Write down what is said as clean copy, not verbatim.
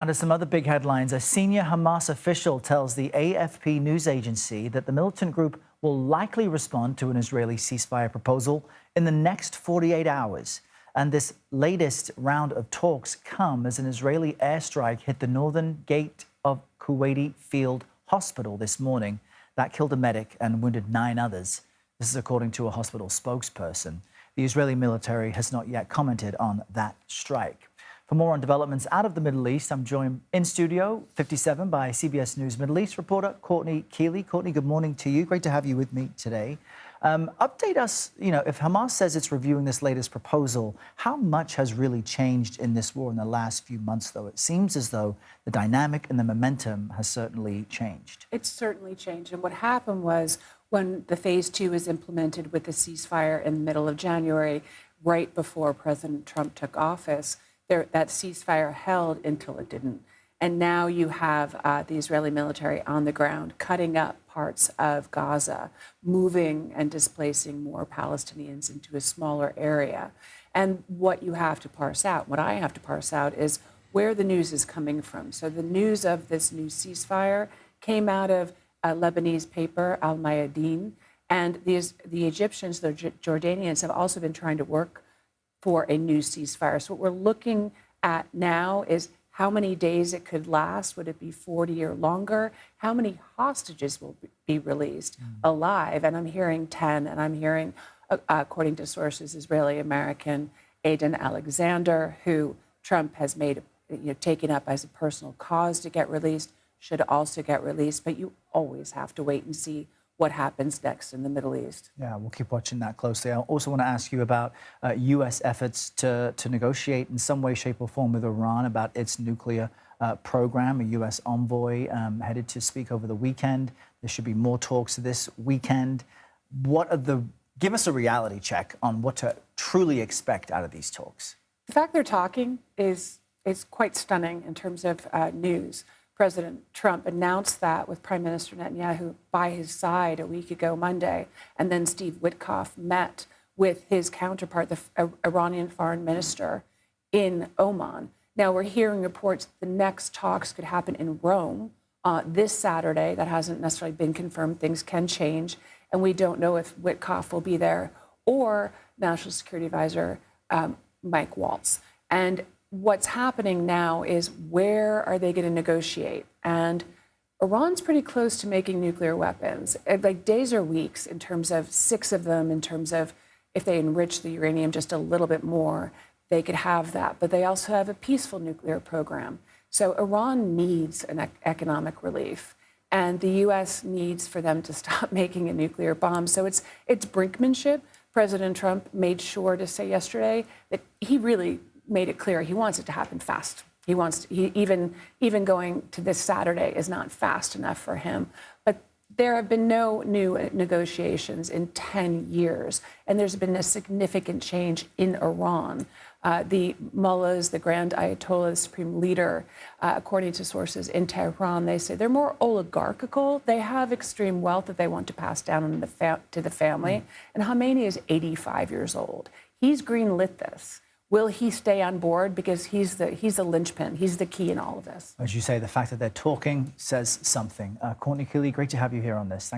And there's some other big headlines. A senior Hamas official tells the AFP news agency that the militant group will likely respond to an Israeli ceasefire proposal in the next 48 hours. And this latest round of talks come as an Israeli airstrike hit the northern gate of Kuwaiti Field Hospital this morning. That killed a medic and wounded 9 others. This is according to a hospital spokesperson. The Israeli military has not yet commented on that strike. For more on developments out of the Middle East, I'm joined in Studio 57 by CBS News Middle East reporter Courtney Kealy. Courtney, good morning to you. Great to have you with me today. Update us, if Hamas says it's reviewing this latest proposal, how much has really changed in this war in the last few months, though? It seems as though the dynamic and the momentum has certainly changed. It's certainly changed. And what happened was when the phase 2 was implemented with the ceasefire in the middle of January, right before President Trump took office, that ceasefire held until it didn't. And now you have the Israeli military on the ground cutting up parts of Gaza, moving and displacing more Palestinians into a smaller area. And what you have to parse out, what I have to parse out, is where the news is coming from. So the news of this new ceasefire came out of a Lebanese paper, Al Mayadeen, and the Egyptians, the Jordanians, have also been trying to work for a new ceasefire. So what we're looking at now is how many days it could last. Would it be 40 or longer? How many hostages will be released alive? And I'm hearing 10, and I'm hearing, according to sources, Israeli-American Aidan Alexander, who Trump has made, taken up as a personal cause to get released, should also get released. But you always have to wait and see what happens next in the Middle East. Yeah, we'll keep watching that closely. I also want to ask you about U.S. efforts to negotiate in some way, shape or form with Iran about its nuclear program. A U.S. envoy headed to speak over the weekend. There should be more talks this weekend. Give us a reality check on what to truly expect out of these talks. The fact they're talking is quite stunning in terms of news. President Trump announced that with Prime Minister Netanyahu by his side a week ago Monday, and then Steve Witkoff met with his counterpart, the Iranian foreign minister, in Oman. Now we're hearing reports the next talks could happen in Rome this Saturday. That hasn't necessarily been confirmed. Things can change, and we don't know if Witkoff will be there or National Security Advisor Mike Waltz. And what's happening now is where are they going to negotiate? And Iran's pretty close to making nuclear weapons, like days or weeks in terms of 6 of them, in terms of if they enrich the uranium just a little bit more, they could have that. But they also have a peaceful nuclear program. So Iran needs an economic relief, and the U.S. needs for them to stop making a nuclear bomb. So it's brinkmanship. President Trump made sure to say yesterday that he really made it clear he wants it to happen fast. Even going to this Saturday is not fast enough for him. But there have been no new negotiations in 10 years, and there's been a significant change in Iran. The mullahs, the Grand Ayatollah, the supreme leader, according to sources in Tehran, they say they're more oligarchical. They have extreme wealth that they want to pass down to the family. And Khamenei is 85 years old. He's greenlit this. Will he stay on board? Because he's the linchpin. He's the key in all of this. As you say, the fact that they're talking says something. Courtney Kealy, great to have you here on this. Thank